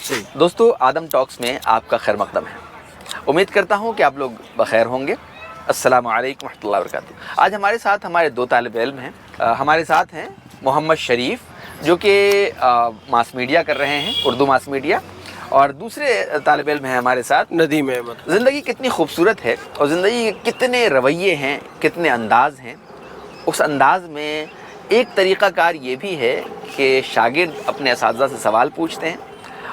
दोस्तों, आदम टॉक्स में आपका खैर मकदम है। उम्मीद करता हूँ कि आप लोग बखैर होंगे। अस्सलामु अलैकुम रहमतुल्लाहि व बरकातुहू। आज हमारे साथ हमारे दो तालिब इल्म हैं। हमारे साथ हैं मोहम्मद शरीफ, जो कि मास मीडिया कर रहे हैं, उर्दू मास मीडिया, और दूसरे तालिब इल्म हैं हमारे साथ नदीम अहमद। ज़िंदगी कितनी खूबसूरत है और ज़िंदगी के कितने रवैये हैं, कितने अंदाज़ हैं। उस अंदाज़ में एक तरीक़ाकार ये भी है कि शागिर्द अपने असातिज़ा से सवाल पूछते हैं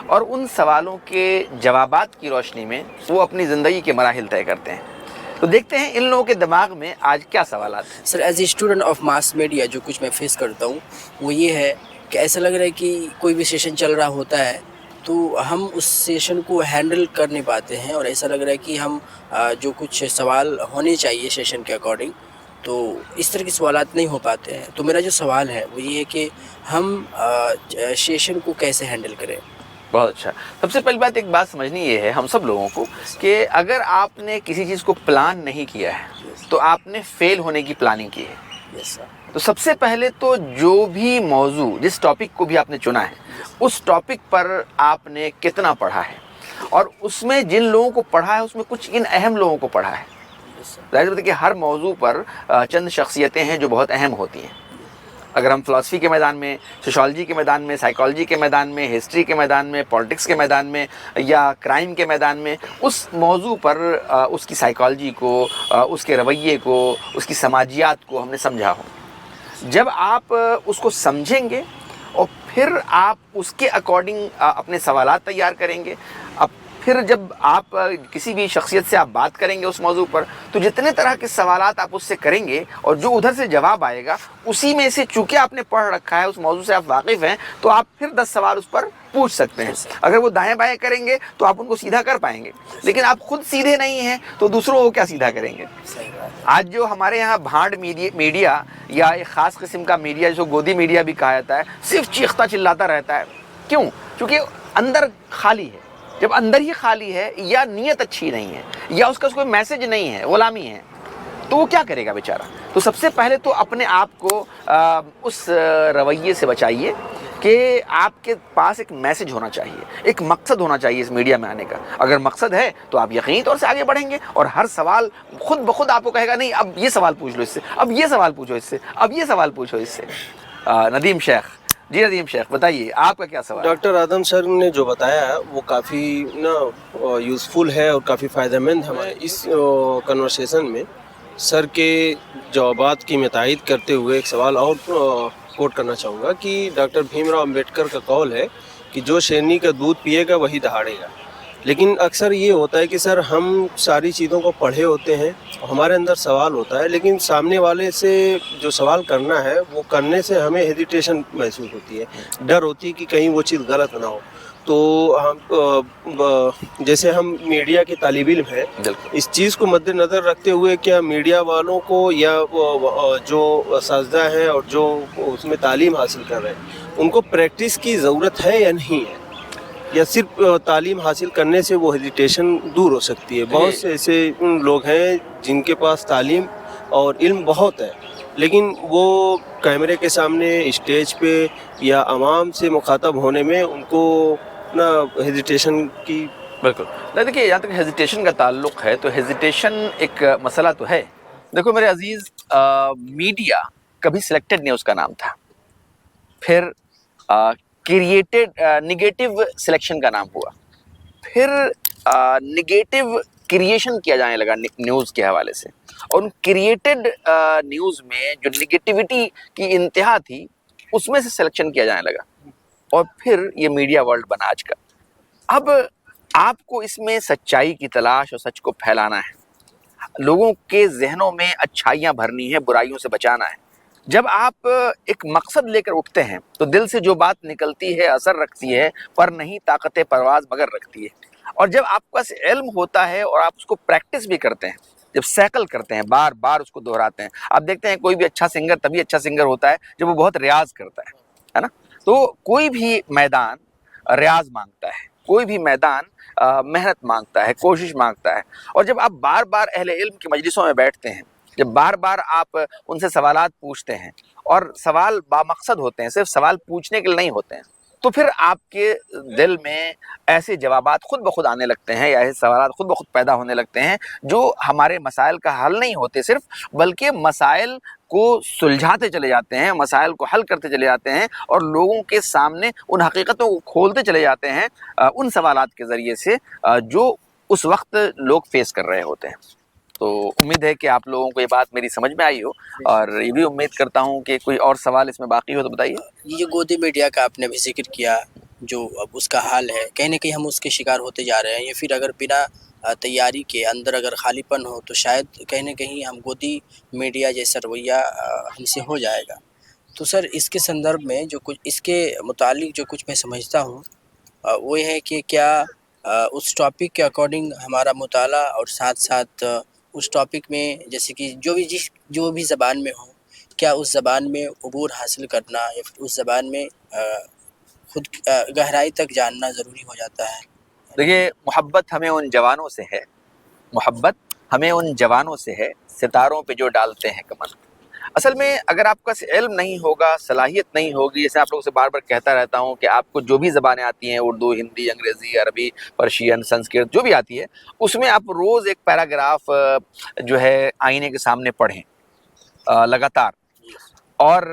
और उन सवालों के जवाबात की रोशनी में वो अपनी ज़िंदगी के मराहिल तय करते हैं। तो देखते हैं इन लोगों के दिमाग में आज क्या सवालात हैं। Sir, as a student of mass media जो कुछ मैं फेस करता हूँ वो ये है कि ऐसा लग रहा है कि कोई भी सेशन चल रहा होता है तो हम उस सेशन को हैंडल कर नहीं पाते हैं, और ऐसा लग रहा है कि हम जो कुछ सवाल होने चाहिए सेशन के अकॉर्डिंग तो इस तरह के सवालात नहीं हो पाते हैं। तो मेरा जो सवाल है वो ये है कि हम सेशन को कैसे हैंडल करें। बहुत अच्छा। सबसे पहली बात, एक बात समझनी ये है हम सब लोगों को कि अगर आपने किसी चीज़ को प्लान नहीं किया है तो आपने फेल होने की प्लानिंग की है। Yes sir. तो सबसे पहले तो जो भी मौजू, जिस टॉपिक को भी आपने चुना है, उस टॉपिक पर आपने कितना पढ़ा है, और उसमें जिन लोगों को पढ़ा है उसमें कुछ इन अहम लोगों को पढ़ा है। जाहिर बात है कि हर मौजू पर चंद शख्सियतें हैं जो बहुत अहम होती हैं। अगर हम फ़िलासफ़ी के मैदान में, सोशोलॉजी के मैदान में, साइकोलॉजी के मैदान में, हिस्ट्री के मैदान में, पॉलिटिक्स के मैदान में या क्राइम के मैदान में, उस मौजू पर उसकी साइकोलॉजी को, उसके रवैये को, उसकी समाजियात को हमने समझा हो। जब आप उसको समझेंगे और फिर आप उसके अकॉर्डिंग अपने सवालात तैयार करेंगे, अब फिर जब आप किसी भी शख्सियत से आप बात करेंगे उस मौजू पर, तो जितने तरह के सवालात आप उससे करेंगे और जो उधर से जवाब आएगा उसी में से, चूँकि आपने पढ़ रखा है, उस मौजू से आप वाकिफ़ हैं, तो आप फिर 10 सवाल उस पर पूछ सकते हैं। अगर वो दाएं बाएं करेंगे तो आप उनको सीधा कर पाएंगे, लेकिन आप खुद सीधे नहीं हैं तो दूसरों को क्या सीधा करेंगे। आज जो हमारे यहाँ भांड मीडिया या एक ख़ास किस्म का मीडिया, जो गोदी मीडिया भी कहा जाता है, सिर्फ चीखता चिल्लाता रहता है। क्यों? क्योंकि अंदर खाली है। जब अंदर ही खाली है, या नीयत अच्छी नहीं है, या उसका कोई मैसेज नहीं है, गुलामी है, तो वो क्या करेगा बेचारा। तो सबसे पहले तो अपने आप को उस रवैये से बचाइए कि आपके पास एक मैसेज होना चाहिए, एक मकसद होना चाहिए इस मीडिया में आने का। अगर मकसद है तो आप यकीनी तौर से आगे बढ़ेंगे और हर सवाल खुद ब खुद आपको कहेगा, नहीं अब ये सवाल पूछ लो इससे, अब ये सवाल पूछो इससे, अब ये सवाल पूछो इससे। नदीम शेख जी, नदीम शेख बताइए आपका क्या सवाल। डॉक्टर आदम सर ने जो बताया वो काफ़ी यूज़फुल है और काफ़ी फ़ायदेमंद है। हमारे इस कन्वर्सेशन में सर के जवाबात की मैं तायीद करते हुए एक सवाल और कोट करना चाहूँगा कि डॉक्टर भीमराव अम्बेडकर का कौल है कि जो शेरनी का दूध पिएगा वही दहाड़ेगा। लेकिन अक्सर ये होता है कि सर हम सारी चीज़ों को पढ़े होते हैं, हमारे अंदर सवाल होता है, लेकिन सामने वाले से जो सवाल करना है वो करने से हमें हेजिटेशन महसूस होती है, डर होती है कि कहीं वो चीज़ गलत ना हो। तो हम जैसे हम मीडिया के तालिब इल्म हैं, इस चीज़ को मद्देनज़र रखते हुए क्या मीडिया वालों को या जो असातिज़ा हैं और जो उसमें तालीम हासिल कर रहे हैं उनको प्रैक्टिस की ज़रूरत है या नहीं है, या सिर्फ तालीम हासिल करने से वो हेजिटेशन दूर हो सकती है। बहुत से ऐसे लोग हैं जिनके पास तालीम और इल्म बहुत है, लेकिन वो कैमरे के सामने, स्टेज पे या आवाम से मुखातब होने में उनको ना हेजिटेशन की। बिल्कुल। देखिए, यहाँ तक हेजिटेशन का ताल्लुक़ है तो हेजिटेशन एक मसला तो है। देखो मेरे अजीज़, मीडिया कभी सिलेक्टेड न्यूज़ का नाम था, फिर क्रिएटेड निगेटिव सिलेक्शन का नाम हुआ, फिर निगेटिव क्रिएशन किया जाने लगा न्यूज़ के हवाले से, और उन क्रिएटेड न्यूज़ में जो निगेटिविटी की इंतहा थी उसमें से सिलेक्शन किया जाने लगा, और फिर ये मीडिया वर्ल्ड बना आज का। अब आपको इसमें सच्चाई की तलाश और सच को फैलाना है, लोगों के जहनों में अच्छाइयाँ भरनी है, बुराइयों से बचाना है। जब आप एक मकसद लेकर उठते हैं तो दिल से जो बात निकलती है असर रखती है, पर नहीं ताकत परवाज़ मगर रखती है। और जब आपके पास इल्म होता है और आप उसको प्रैक्टिस भी करते हैं, जब सैकल करते हैं, बार बार उसको दोहराते हैं, आप देखते हैं कोई भी अच्छा सिंगर तभी अच्छा सिंगर होता है जब वो बहुत रियाज करता है ना। तो कोई भी मैदान रियाज मांगता है, कोई भी मैदान मेहनत मांगता है, कोशिश मांगता है। और जब आप बार बार अहले इल्म की मजलिसों में बैठते हैं, जब बार बार आप उनसे सवालात पूछते हैं, और सवाल बामकसद होते हैं, सिर्फ सवाल पूछने के लिए नहीं होते हैं, تو پھر آپ کے دل میں ایسے جوابات خود بخود آنے لگتے ہیں یا ایسے سوالات خود بخود پیدا ہونے لگتے ہیں جو ہمارے مسائل کا حل نہیں ہوتے صرف، بلکہ مسائل کو سلجھاتے چلے جاتے ہیں، مسائل کو حل کرتے چلے جاتے ہیں اور لوگوں کے سامنے ان حقیقتوں کو کھولتے چلے جاتے ہیں ان سوالات کے ذریعے سے جو اس وقت لوگ فیس کر رہے ہوتے ہیں۔ تو امید ہے کہ آپ لوگوں کو یہ بات میری سمجھ میں آئی ہو، اور یہ بھی امید کرتا ہوں کہ کوئی اور سوال اس میں باقی ہو تو بتائیے۔ یہ جو گودی میڈیا کا آپ نے بھی ذکر کیا، جو اب اس کا حال ہے، کہیں نہ کہیں ہم اس کے شکار ہوتے جا رہے ہیں، یا پھر اگر بنا تیاری کے اندر اگر خالی پن ہو تو شاید کہیں نہ کہیں ہم گودی میڈیا جیسا رویہ ہم سے ہو جائے گا۔ تو سر اس کے سندرب میں جو کچھ اس کے متعلق جو کچھ میں سمجھتا ہوں وہ یہ ہے کہ کیا اس ٹاپک کے اکارڈنگ ہمارا مطالعہ اور ساتھ ساتھ اس ٹاپک میں جیسے کہ جو بھی زبان میں ہو، کیا اس زبان میں عبور حاصل کرنا یا پھر اس زبان میں خود گہرائی تک جاننا ضروری ہو جاتا ہے؟ دیکھیے، محبت ہمیں ان جوانوں سے ہے، محبت ہمیں ان جوانوں سے ہے ستاروں پہ جو ڈالتے ہیں کمن۔ اصل میں اگر آپ کا علم نہیں ہوگا، صلاحیت نہیں ہوگی، جیسے آپ لوگوں سے بار بار کہتا رہتا ہوں کہ آپ کو جو بھی زبانیں آتی ہیں، اردو، ہندی، انگریزی، عربی، پرشین، سنسکرت، جو بھی آتی ہے، اس میں آپ روز ایک پیراگراف جو ہے آئینے کے سامنے پڑھیں لگاتار، اور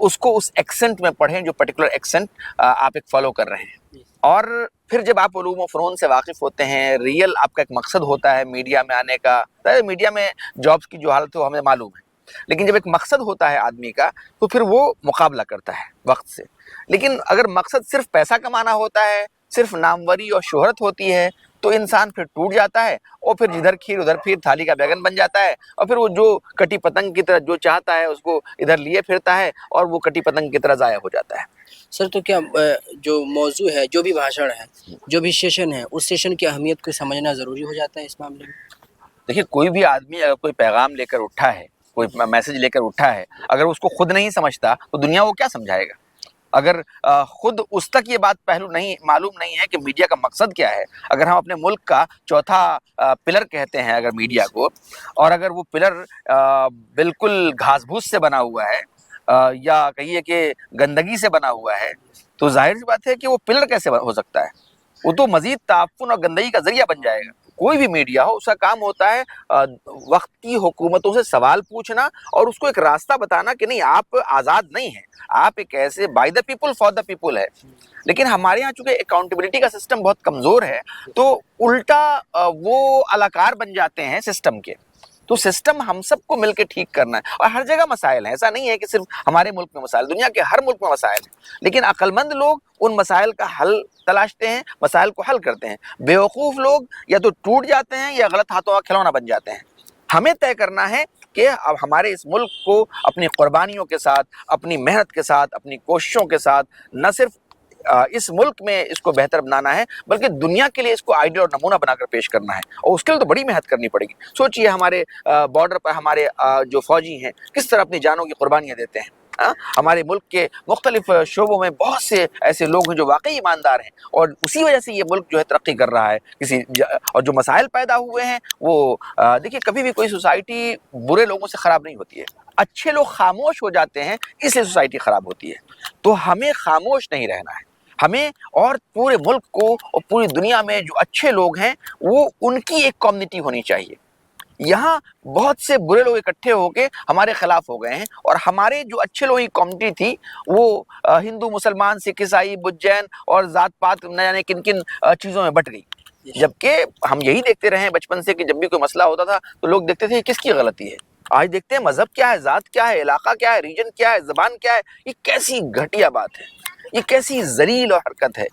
اس کو اس ایکسنٹ میں پڑھیں جو پرٹیکولر ایکسنٹ آپ ایک فالو کر رہے ہیں۔ اور پھر جب آپ علوم و فنون سے واقف ہوتے ہیں، ریئل آپ کا ایک مقصد ہوتا ہے میڈیا میں آنے کا، میڈیا میں جابس کی جو حالت ہے وہ ہمیں معلوم ہے، لیکن جب ایک مقصد ہوتا ہے آدمی کا تو پھر وہ مقابلہ کرتا ہے وقت سے۔ لیکن اگر مقصد صرف پیسہ کمانا ہوتا ہے، صرف ناموری اور شہرت ہوتی ہے، تو انسان پھر ٹوٹ جاتا ہے اور پھر جدھر کھیر ادھر پھیر، تھالی کا بیگن بن جاتا ہے، اور پھر وہ جو کٹی پتنگ کی طرح جو چاہتا ہے اس کو ادھر لیے پھرتا ہے اور وہ کٹی پتنگ کی طرح ضائع ہو جاتا ہے۔ سر تو کیا جو موضوع ہے، جو بھی بھاشن ہے، جو بھی سیشن ہے، اس سیشن کی اہمیت کو سمجھنا ضروری ہو جاتا ہے اس معاملے میں؟ دیکھیے، کوئی بھی آدمی اگر کوئی پیغام لے کر اٹھا ہے، کوئی میسج لے کر اٹھا ہے، اگر اس کو خود نہیں سمجھتا تو دنیا کو کیا سمجھائے گا؟ اگر خود اس تک یہ بات پہلو نہیں معلوم نہیں ہے کہ میڈیا کا مقصد کیا ہے، اگر ہم اپنے ملک کا چوتھا پلر کہتے ہیں اگر میڈیا کو، اور اگر وہ پلر بالکل گھاس بھوس سے بنا ہوا ہے یا کہیے کہ گندگی سے بنا ہوا ہے، تو ظاہر سی بات ہے کہ وہ پلر کیسے ہو سکتا ہے؟ وہ تو مزید تعفن اور گندگی کا ذریعہ بن جائے گا۔ کوئی بھی میڈیا ہو، اس کا کام ہوتا ہے وقت کی حکومتوں سے سوال پوچھنا اور اس کو ایک راستہ بتانا کہ نہیں، آپ آزاد نہیں ہیں، آپ ایک ایسے by the people for the people ہے۔ لیکن ہمارے ہاں چونکہ اکاؤنٹیبلٹی کا سسٹم بہت کمزور ہے، تو الٹا وہ الاکار بن جاتے ہیں سسٹم کے۔ تو سسٹم ہم سب کو مل کے ٹھیک کرنا ہے، اور ہر جگہ مسائل ہیں، ایسا نہیں ہے کہ صرف ہمارے ملک میں مسائل، دنیا کے ہر ملک میں مسائل ہیں، لیکن عقل مند لوگ ان مسائل کا حل تلاشتے ہیں، مسائل کو حل کرتے ہیں۔ بیوقوف لوگ یا تو ٹوٹ جاتے ہیں یا غلط ہاتھوں کا کھلونا بن جاتے ہیں۔ ہمیں طے کرنا ہے کہ اب ہمارے اس ملک کو اپنی قربانیوں کے ساتھ، اپنی محنت کے ساتھ، اپنی کوششوں کے ساتھ نہ صرف اس ملک میں اس کو بہتر بنانا ہے، بلکہ دنیا کے لیے اس کو آئیڈیل اور نمونہ بنا کر پیش کرنا ہے، اور اس کے لیے تو بڑی محنت کرنی پڑے گی۔ سوچئے ہمارے بارڈر پر ہمارے جو فوجی ہیں کس طرح اپنی جانوں کی قربانیاں دیتے ہیں۔ ہمارے ملک کے مختلف شعبوں میں بہت سے ایسے لوگ ہیں جو واقعی ایماندار ہیں، اور اسی وجہ سے یہ ملک جو ہے ترقی کر رہا ہے۔ اور جو مسائل پیدا ہوئے ہیں وہ دیکھیے، کبھی بھی کوئی سوسائٹی برے لوگوں سے خراب نہیں ہوتی ہے، اچھے لوگ خاموش ہو جاتے ہیں اس لیے سوسائٹی خراب ہوتی ہے۔ تو ہمیں خاموش نہیں رہنا ہے، ہمیں اور پورے ملک کو اور پوری دنیا میں جو اچھے لوگ ہیں وہ ان کی ایک کمیونٹی ہونی چاہیے۔ یہاں بہت سے برے لوگ اکٹھے ہو کے ہمارے خلاف ہو گئے ہیں، اور ہمارے جو اچھے لوگوں کی کمیونٹی تھی وہ ہندو، مسلمان، سکھ، عیسائی، بدھ، جین اور ذات پات نہ جانے کن کن چیزوں میں بٹ گئی۔ جبکہ ہم یہی دیکھتے رہے ہیں بچپن سے کہ جب بھی کوئی مسئلہ ہوتا تھا تو لوگ دیکھتے تھے کہ کس کی غلطی ہے۔ آج دیکھتے ہیں مذہب کیا ہے، ذات کیا ہے، علاقہ کیا ہے، ریجن کیا ہے، زبان کیا ہے۔ یہ کیسی گھٹیا بات ہے، یہ کیسی ذلیل اور حرکت ہے۔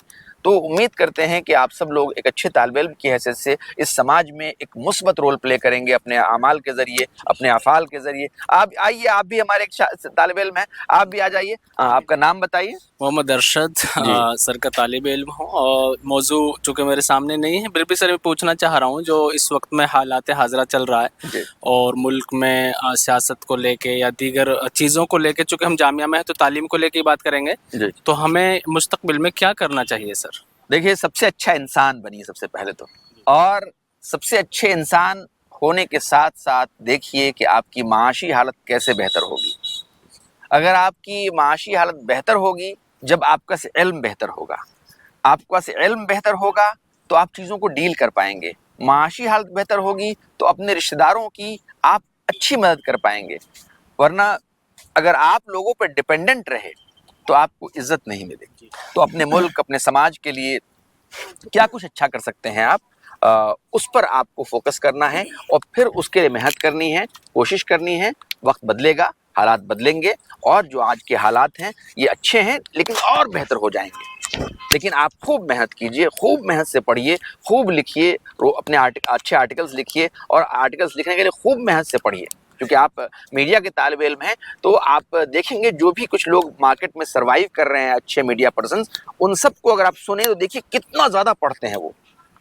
تو امید کرتے ہیں کہ آپ سب لوگ ایک اچھے طالب علم کی حیثیت سے اس سماج میں ایک مثبت رول پلے کریں گے اپنے اعمال کے ذریعے، اپنے افعال کے ذریعے۔ آپ آئیے، آپ بھی ہمارے ایک طالب علم ہیں، آپ بھی آ جائیے۔ آپ کا نام بتائیے۔ محمد ارشد سر کا طالب علم ہوں، اور موضوع چونکہ میرے سامنے نہیں ہے، پھر بھی سر میں پوچھنا چاہ رہا ہوں جو اس وقت میں حالات حاضرہ چل رہا ہے اور ملک میں سیاست کو لے کے یا دیگر چیزوں کو لے کے، چونکہ ہم جامعہ میں ہیں تو تعلیم کو لے کے بات کریں گے، تو ہمیں مستقبل میں کیا کرنا چاہیے سر؟ دیکھیے، سب سے اچھا انسان بنیے سب سے پہلے تو، اور سب سے اچھے انسان ہونے کے ساتھ ساتھ دیکھیے کہ آپ کی معاشی حالت کیسے بہتر ہوگی۔ اگر آپ کی معاشی حالت بہتر ہوگی जब आपका से इल्म बेहतर होगा, आपका से इल्म बेहतर होगा तो आप चीज़ों को डील कर पाएंगे, माशी हालत बेहतर होगी तो अपने रिश्तेदारों की आप अच्छी मदद कर पाएंगे। वरना अगर आप लोगों पर डिपेंडेंट रहे तो आपको इज्जत नहीं मिलेगी। तो अपने मुल्क, अपने समाज के लिए क्या कुछ अच्छा कर सकते हैं आप, उस पर आपको फोकस करना है और फिर उसके लिए मेहनत करनी है, कोशिश करनी है। वक्त बदलेगा, हालात बदलेंगे और जो आज के हालात हैं ये अच्छे हैं लेकिन और बेहतर हो जाएंगे। लेकिन आप खूब मेहनत कीजिए, खूब मेहनत से पढ़िए, खूब लिखिए, अपने अच्छे आर्टिकल्स लिखिए और आर्टिकल्स लिखने के लिए खूब मेहनत से पढ़िए। क्योंकि आप मीडिया के तालिबे इल्म हैं तो आप देखेंगे जो भी कुछ लोग मार्केट में सर्वाइव कर रहे हैं, अच्छे मीडिया पर्सन्स, उन सबको अगर आप सुने तो देखिए कितना ज़्यादा पढ़ते हैं वो,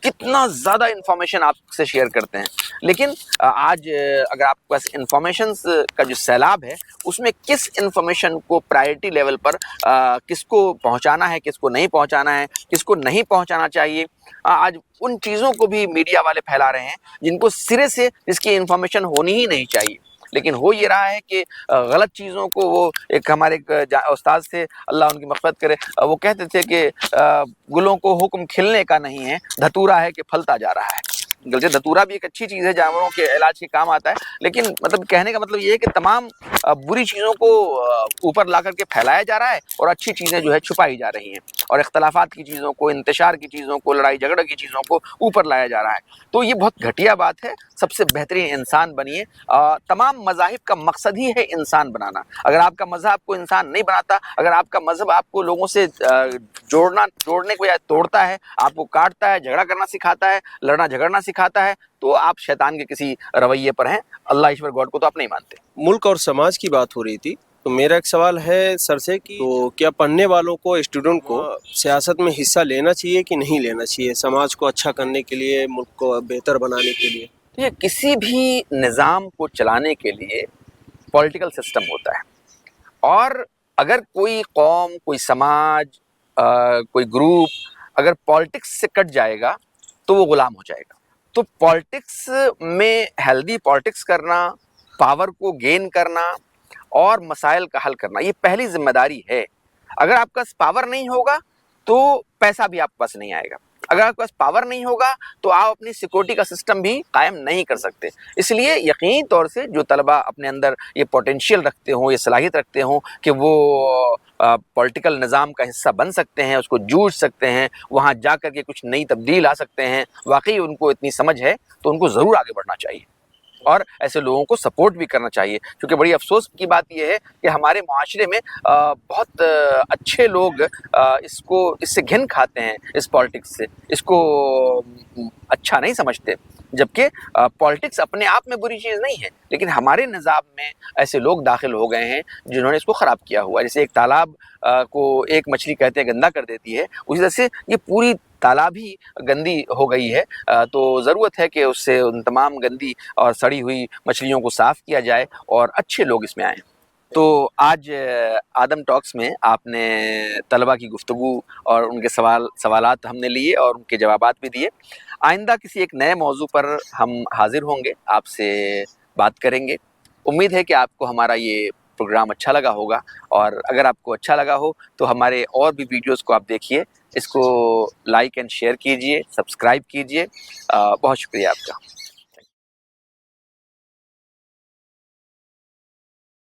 कितना ज़्यादा इन्फॉर्मेशन आपसे शेयर करते हैं। लेकिन आज अगर आपके पास इन्फॉर्मेशन का जो सैलाब है उसमें किस इन्फॉर्मेशन को प्रायोरिटी लेवल पर किसको पहुंचाना है, किसको नहीं पहुंचाना है, किसको नहीं पहुंचाना चाहिए, आज उन चीज़ों को भी मीडिया वाले फैला रहे हैं जिनको सिरे से जिसकी इन्फॉर्मेशन होनी ही नहीं चाहिए। लेकिन हो ये रहा है कि गलत चीज़ों को वो एक हमारे उस्ताद थे, अल्लाह उनकी मग़फ़िरत करे, वो कहते थे कि गुलों को हुक्म खिलने का नहीं है, धतूरा है कि फलता जा रहा है। गलते धतूरा भी एक अच्छी चीज़ है, जानवरों के इलाज के काम आता है, लेकिन मतलब कहने का मतलब ये है कि तमाम बुरी चीज़ों को ऊपर ला करके फैलाया जा रहा है और अच्छी चीज़ें जो है छुपाई जा रही हैं और इख्तलाफात की चीज़ों को, इंतशार की चीज़ों को, लड़ाई झगड़े की चीज़ों को ऊपर लाया जा रहा है। तो ये बहुत घटिया बात है। सबसे बेहतरीन इंसान बनिए। तमाम मज़ाहिब का मकसद ही है इंसान बनाना। अगर आपका मज़हब आपको इंसान नहीं बनाता, अगर आपका मज़हब आपको लोगों से जोड़ने को या तोड़ता है, आपको काटता है, झगड़ा करना सिखाता है, लड़ना झगड़ना सिखाता है, तो आप शैतान के किसी रवैये पर हैं। अल्लाह ईश्वर गॉड को तो आप नहीं मानते। मुल्क और समाज की बात हो रही थी, तो मेरा एक सवाल है सर से कि तो क्या पढ़ने वालों को, स्टूडेंट को सियासत में हिस्सा लेना चाहिए कि नहीं लेना चाहिए, समाज को अच्छा करने के लिए, मुल्क को बेहतर बनाने के लिए? ये किसी भी निज़ाम को चलाने के लिए पॉलिटिकल सिस्टम होता है और अगर कोई कौम, कोई समाज, कोई ग्रुप अगर पॉलिटिक्स से कट जाएगा तो वो गुलाम हो जाएगा। तो पॉलिटिक्स में हेल्दी पॉलिटिक्स करना, पावर को गेन करना और मसाइल का हल करना, ये पहली जिम्मेदारी है। अगर आपके पास पावर नहीं होगा तो पैसा भी आपके पास नहीं आएगा। अगर आपके पास पावर नहीं होगा तो आप अपनी सिक्योरिटी का सिस्टम भी कायम नहीं कर सकते। इसलिए यकीनी तौर से जो तलबा अपने अंदर ये पोटेंशियल रखते हों, ये सलाहियत रखते हों कि वो पॉलिटिकल निज़ाम का हिस्सा बन सकते हैं, उसको जूझ सकते हैं, वहाँ जा कर के कुछ नई तब्दील आ सकते हैं, वाकई उनको इतनी समझ है तो उनको ज़रूर आगे बढ़ना चाहिए और ऐसे लोगों को सपोर्ट भी करना चाहिए। क्योंकि बड़ी अफसोस की बात यह है कि हमारे माशरे में बहुत अच्छे लोग इससे घिन खाते हैं, इस पॉलिटिक्स से, इसको अच्छा नहीं समझते। जबकि पॉलिटिक्स अपने आप में बुरी चीज़ नहीं है, लेकिन हमारे निज़ाम में ऐसे लोग दाखिल हो गए हैं जिन्होंने इसको ख़राब किया हुआ है। जैसे एक तालाब को एक मछली कहते हैं गंदा कर देती है, उसी तरह से ये पूरी तालाब ही गंदी हो गई है। तो ज़रूरत है कि उससे उन तमाम गंदी और सड़ी हुई मछलियों को साफ़ किया जाए और अच्छे लोग इसमें आएँ। तो आज आदम टॉक्स में आपने तलबा की गुफ्तगू और उनके सवालात हमने लिए और उनके जवाबात भी दिए। आइंदा किसी एक नए मौजू पर हम हाज़िर होंगे, आपसे बात करेंगे। उम्मीद है कि आपको हमारा ये प्रोग्राम अच्छा लगा होगा और अगर आपको अच्छा लगा हो तो हमारे और भी वीडियोज़ को आप देखिए, इसको लाइक एंड शेयर कीजिए, सब्सक्राइब कीजिए। बहुत शुक्रिया आपका।